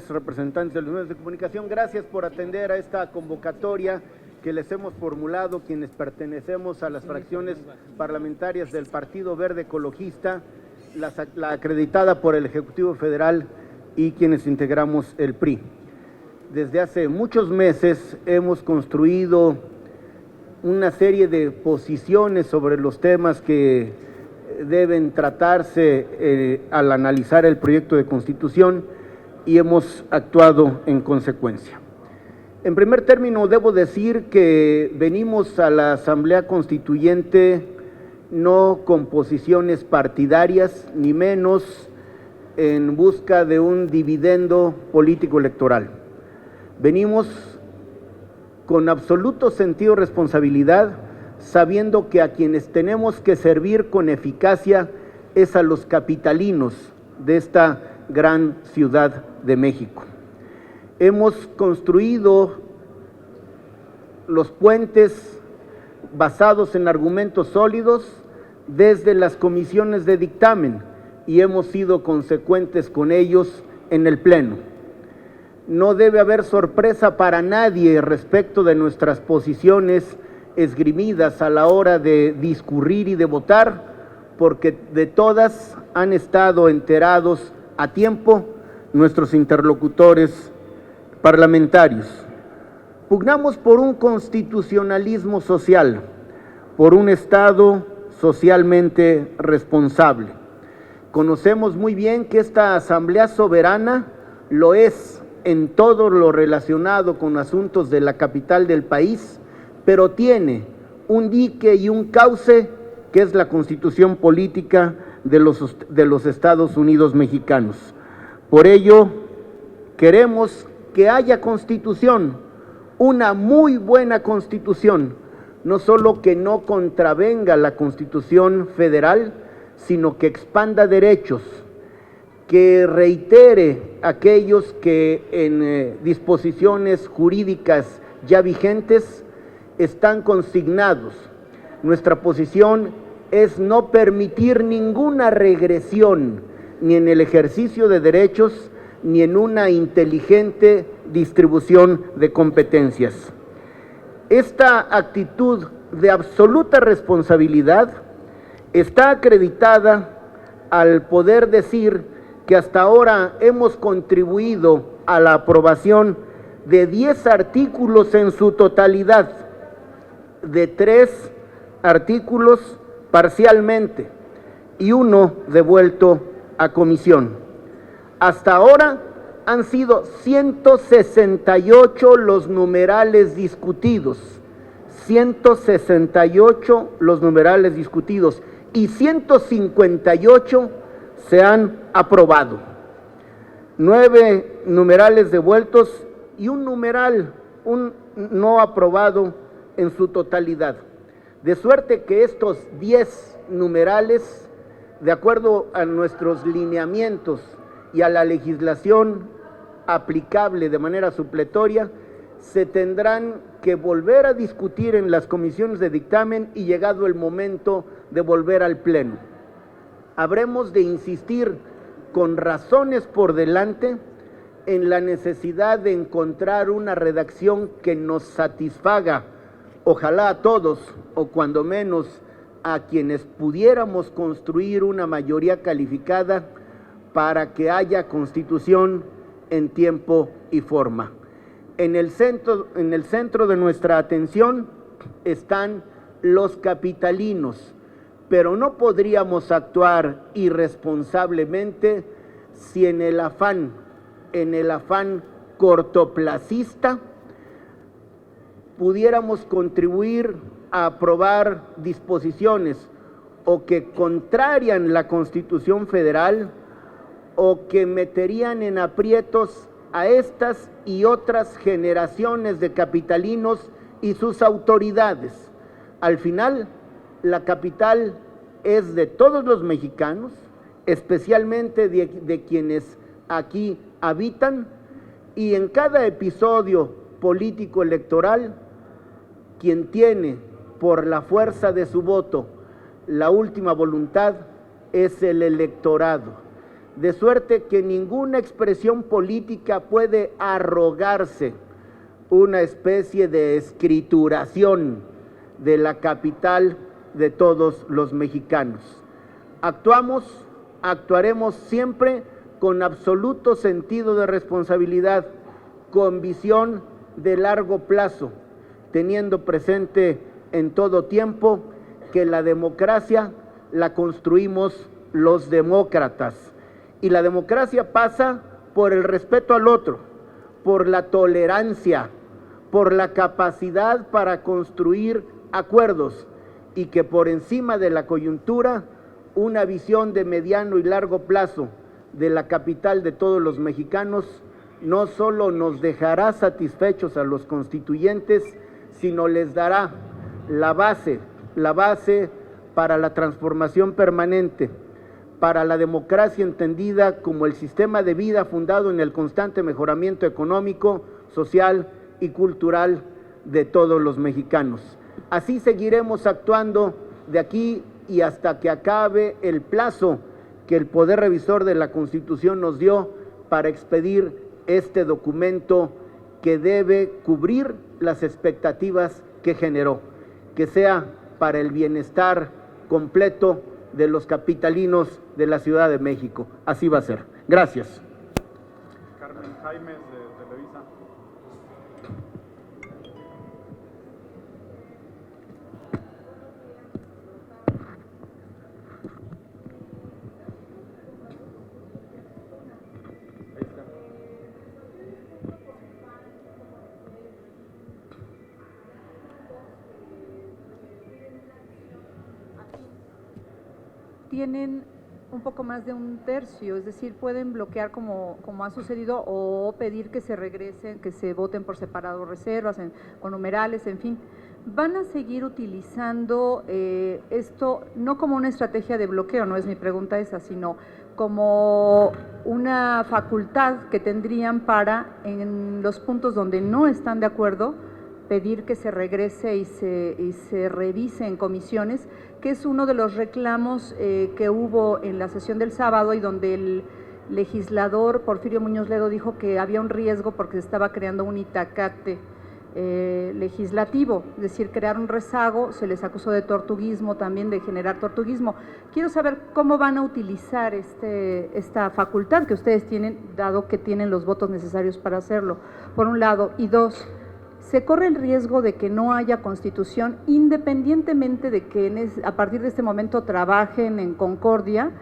señores representantes de los medios de comunicación, gracias por atender a esta convocatoria que les hemos formulado quienes pertenecemos a las fracciones parlamentarias del Partido Verde Ecologista, la acreditada por el Ejecutivo Federal y quienes integramos el PRI. Desde hace muchos meses hemos construido una serie de posiciones sobre los temas que deben tratarse al analizar el proyecto de Constitución y hemos actuado en consecuencia. En primer término, debo decir que venimos a la Asamblea Constituyente no con posiciones partidarias, ni menos en busca de un dividendo político electoral. Venimos con absoluto sentido de responsabilidad, sabiendo que a quienes tenemos que servir con eficacia es a los capitalinos de esta gran ciudad de México. Hemos construido los puentes basados en argumentos sólidos desde las comisiones de dictamen y hemos sido consecuentes con ellos en el Pleno. No debe haber sorpresa para nadie respecto de nuestras posiciones esgrimidas a la hora de discurrir y de votar, porque de todas han estado enterados a tiempo nuestros interlocutores parlamentarios. Pugnamos por un constitucionalismo social, por un Estado socialmente responsable. Conocemos muy bien que esta Asamblea Soberana lo es en todo lo relacionado con asuntos de la capital del país, pero tiene un dique y un cauce que es la Constitución Política de los Estados Unidos mexicanos. Por ello, queremos que haya Constitución, una muy buena Constitución, no solo que no contravenga la Constitución Federal, sino que expanda derechos, que reitere aquellos que en disposiciones jurídicas ya vigentes están consignados. Nuestra posición es no permitir ninguna regresión, ni en el ejercicio de derechos, ni en una inteligente distribución de competencias. Esta actitud de absoluta responsabilidad está acreditada al poder decir que hasta ahora hemos contribuido a la aprobación de 10 artículos en su totalidad, de 3 artículos parcialmente y 1 devuelto a comisión. Hasta ahora han sido 168 los numerales discutidos, 168 los numerales discutidos y 158 se han aprobado. 9 numerales devueltos y un numeral, un no aprobado en su totalidad. De suerte que estos 10 numerales, de acuerdo a nuestros lineamientos y a la legislación aplicable de manera supletoria, se tendrán que volver a discutir en las comisiones de dictamen y llegado el momento de volver al Pleno. Habremos de insistir con razones por delante en la necesidad de encontrar una redacción que nos satisfaga, ojalá a todos, o cuando menos a quienes pudiéramos construir una mayoría calificada para que haya Constitución en tiempo y forma. En el centro de nuestra atención están los capitalinos, pero no podríamos actuar irresponsablemente si en el afán cortoplacista pudiéramos contribuir a aprobar disposiciones o que contrarian la Constitución Federal o que meterían en aprietos a estas y otras generaciones de capitalinos y sus autoridades. Al final, la capital es de todos los mexicanos, especialmente de quienes aquí habitan, y en cada episodio político electoral, quien tiene por la fuerza de su voto la última voluntad es el electorado. de suerte que ninguna expresión política puede arrogarse una especie de escrituración de la capital de todos los mexicanos. Actuaremos siempre con absoluto sentido de responsabilidad, con visión de largo plazo, teniendo presente en todo tiempo que la democracia la construimos los demócratas. Y la democracia pasa por el respeto al otro, por la tolerancia, por la capacidad para construir acuerdos, y que por encima de la coyuntura, una visión de mediano y largo plazo de la capital de todos los mexicanos no solo nos dejará satisfechos a los constituyentes, sino les dará la base para la transformación permanente, para la democracia entendida como el sistema de vida fundado en el constante mejoramiento económico, social y cultural de todos los mexicanos. Así seguiremos actuando de aquí y hasta que acabe el plazo que el Poder Revisor de la Constitución nos dio para expedir este documento que debe cubrir las expectativas que generó, que sea para el bienestar completo de los capitalinos de la Ciudad de México. Así va a ser. Gracias. Carmen Jaimes, de Televisa. Tienen un poco más de un tercio, es decir, pueden bloquear como ha sucedido o pedir que se regresen, que se voten por separado reservas o numerales, en fin. ¿Van a seguir utilizando esto no como una estrategia de bloqueo, no es mi pregunta esa, sino como una facultad que tendrían para, en los puntos donde no están de acuerdo, pedir que se regrese y se revise en comisiones, que es uno de los reclamos que hubo en la sesión del sábado y donde el legislador Porfirio Muñoz Ledo dijo que había un riesgo porque se estaba creando un itacate legislativo, es decir, crear un rezago, se les acusó de tortuguismo también, de generar tortuguismo. Quiero saber cómo van a utilizar esta facultad que ustedes tienen, dado que tienen los votos necesarios para hacerlo, por un lado, y dos, se corre el riesgo de que no haya constitución, independientemente de que a partir de este momento trabajen en concordia,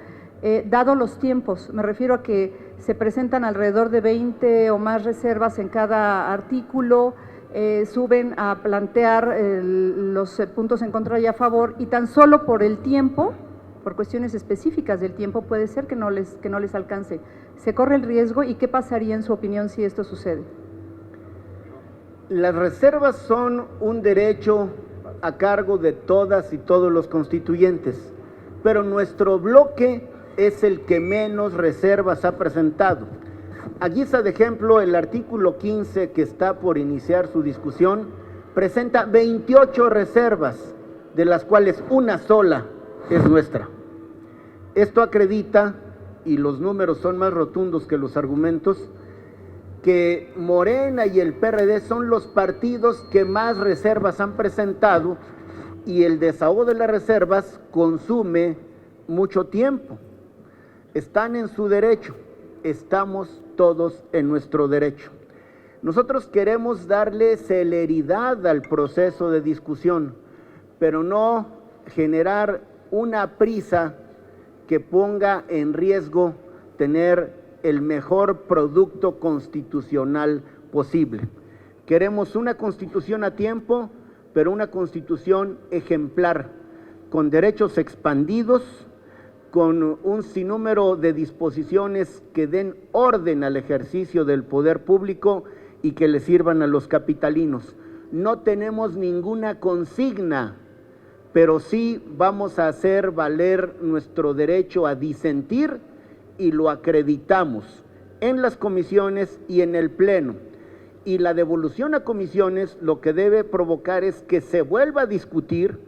dado los tiempos. Me refiero a que se presentan alrededor de 20 o más reservas en cada artículo, suben a plantear los puntos en contra y a favor, y tan solo por el tiempo, por cuestiones específicas del tiempo, puede ser que no les alcance. ¿Se corre el riesgo y qué pasaría en su opinión si esto sucede? Las reservas son un derecho a cargo de todas y todos los constituyentes, pero nuestro bloque es el que menos reservas ha presentado. Aquí está de ejemplo el artículo 15, que está por iniciar su discusión, presenta 28 reservas, de las cuales una sola es nuestra. Esto acredita, y los números son más rotundos que los argumentos, que Morena y el PRD son los partidos que más reservas han presentado, y el desahogo de las reservas consume mucho tiempo. Están en su derecho, estamos todos en nuestro derecho. Nosotros queremos darle celeridad al proceso de discusión, pero no generar una prisa que ponga en riesgo tener el mejor producto constitucional posible. Queremos una constitución a tiempo, pero una constitución ejemplar, con derechos expandidos, con un sinnúmero de disposiciones que den orden al ejercicio del poder público y que le sirvan a los capitalinos. No tenemos ninguna consigna, pero sí vamos a hacer valer nuestro derecho a disentir, y lo acreditamos en las comisiones y en el pleno. Y la devolución a comisiones lo que debe provocar es que se vuelva a discutir,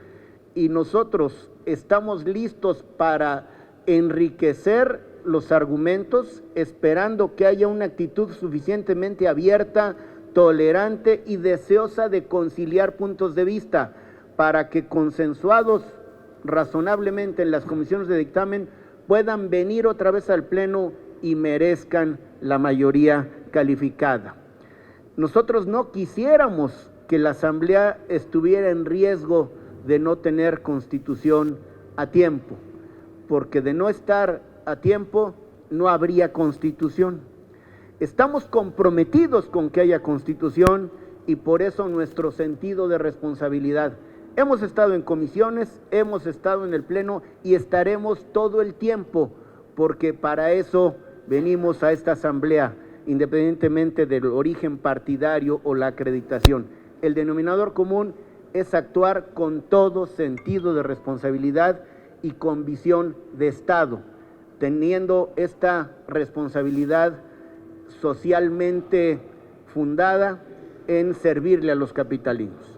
y nosotros estamos listos para enriquecer los argumentos, esperando que haya una actitud suficientemente abierta, tolerante y deseosa de conciliar puntos de vista para que, consensuados razonablemente en las comisiones de dictamen, puedan venir otra vez al Pleno y merezcan la mayoría calificada. Nosotros no quisiéramos que la Asamblea estuviera en riesgo de no tener constitución a tiempo, porque de no estar a tiempo no habría constitución. Estamos comprometidos con que haya constitución y por eso nuestro sentido de responsabilidad. Hemos estado en comisiones, hemos estado en el Pleno y estaremos todo el tiempo, porque para eso venimos a esta Asamblea, independientemente del origen partidario o la acreditación. El denominador común es actuar con todo sentido de responsabilidad y con visión de Estado, teniendo esta responsabilidad socialmente fundada en servirle a los capitalinos.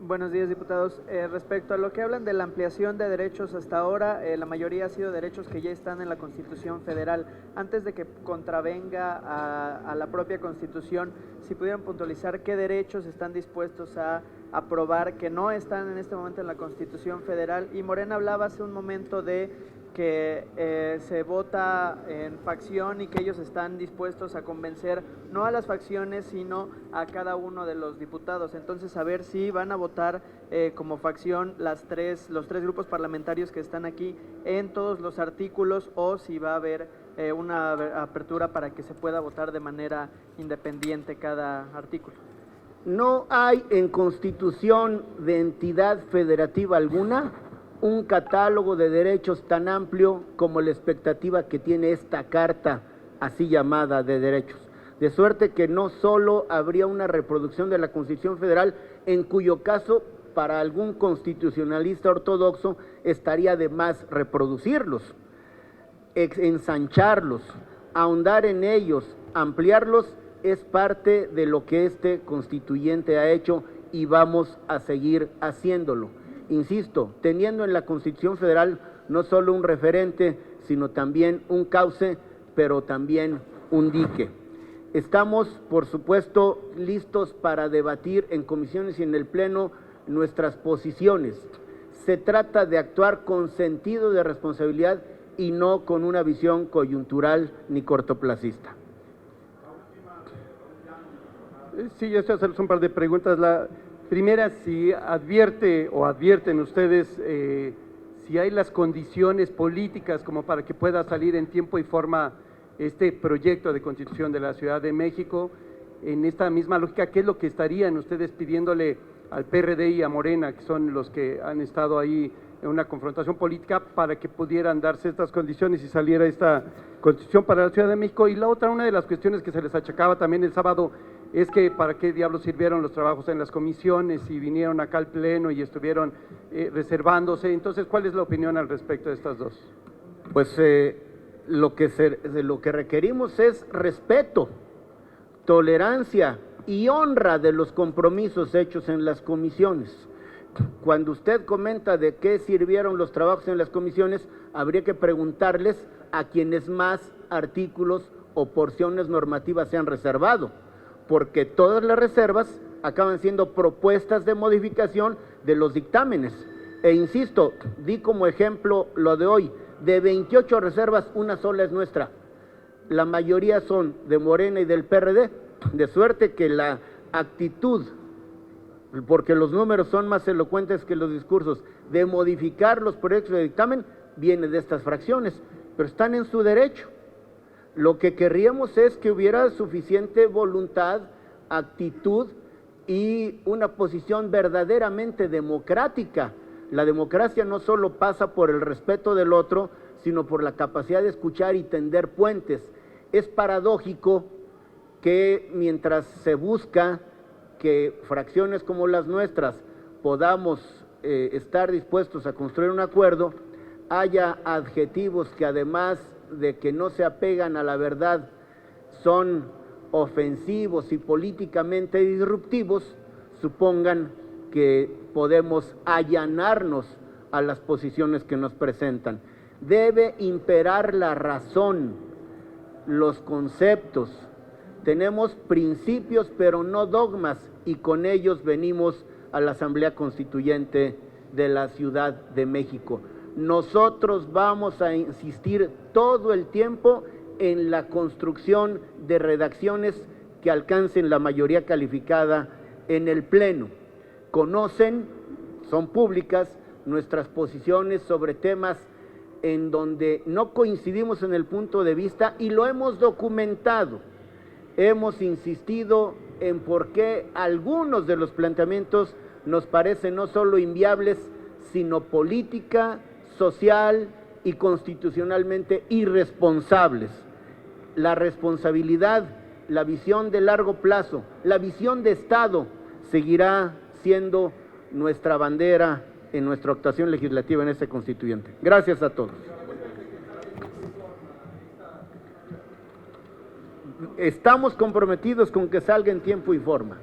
Buenos días, diputados. Respecto a lo que hablan de la ampliación de derechos hasta ahora, la mayoría ha sido derechos que ya están en la Constitución Federal. Antes de que contravenga a la propia Constitución, si pudieran puntualizar qué derechos están dispuestos a aprobar que no están en este momento en la Constitución Federal. Y Morena hablaba hace un momento de que se vota en facción y que ellos están dispuestos a convencer no a las facciones sino a cada uno de los diputados. Entonces, a ver si van a votar como facción los tres grupos parlamentarios que están aquí en todos los artículos, o si va a haber una apertura para que se pueda votar de manera independiente cada artículo. No hay en Constitución de entidad federativa alguna un catálogo de derechos tan amplio como la expectativa que tiene esta carta así llamada de derechos. De suerte que no solo habría una reproducción de la Constitución Federal, en cuyo caso para algún constitucionalista ortodoxo estaría de más reproducirlos, ensancharlos, ahondar en ellos, ampliarlos, es parte de lo que este constituyente ha hecho y vamos a seguir haciéndolo. Insisto, teniendo en la Constitución Federal no solo un referente, sino también un cauce, pero también un dique. Estamos, por supuesto, listos para debatir en comisiones y en el Pleno nuestras posiciones. Se trata de actuar con sentido de responsabilidad y no con una visión coyuntural ni cortoplacista. Sí, yo estoy haciendo un par de preguntas. La primera, si advierten ustedes si hay las condiciones políticas como para que pueda salir en tiempo y forma este proyecto de Constitución de la Ciudad de México. En esta misma lógica, ¿qué es lo que estarían ustedes pidiéndole al PRD y a Morena, que son los que han estado ahí en una confrontación política, para que pudieran darse estas condiciones y saliera esta Constitución para la Ciudad de México? Y la otra, una de las cuestiones que se les achacaba también el sábado, es que para qué diablos sirvieron los trabajos en las comisiones y vinieron acá al Pleno y estuvieron reservándose. Entonces, ¿cuál es la opinión al respecto de estas dos? Pues lo que requerimos es respeto, tolerancia y honra de los compromisos hechos en las comisiones. Cuando usted comenta de qué sirvieron los trabajos en las comisiones, habría que preguntarles a quienes más artículos o porciones normativas se han reservado, porque todas las reservas acaban siendo propuestas de modificación de los dictámenes. E insisto, di como ejemplo lo de hoy, de 28 reservas, una sola es nuestra. La mayoría son de Morena y del PRD, de suerte que la actitud, porque los números son más elocuentes que los discursos, de modificar los proyectos de dictamen, viene de estas fracciones, pero están en su derecho. Lo que querríamos es que hubiera suficiente voluntad, actitud y una posición verdaderamente democrática. La democracia no solo pasa por el respeto del otro, sino por la capacidad de escuchar y tender puentes. Es paradójico que mientras se busca que fracciones como las nuestras podamos estar dispuestos a construir un acuerdo, haya adjetivos que además de que no se apegan a la verdad, son ofensivos y políticamente disruptivos, supongan que podemos allanarnos a las posiciones que nos presentan. Debe imperar la razón, los conceptos. Tenemos principios, pero no dogmas, y con ellos venimos a la Asamblea Constituyente de la Ciudad de México. Nosotros vamos a insistir todo el tiempo en la construcción de redacciones que alcancen la mayoría calificada en el Pleno. Conocen, son públicas, nuestras posiciones sobre temas en donde no coincidimos en el punto de vista y lo hemos documentado. Hemos insistido en por qué algunos de los planteamientos nos parecen no solo inviables, sino política, social y constitucionalmente irresponsables. La responsabilidad, la visión de largo plazo, la visión de Estado seguirá siendo nuestra bandera en nuestra actuación legislativa en este constituyente. Gracias a todos. Estamos comprometidos con que salga en tiempo y forma.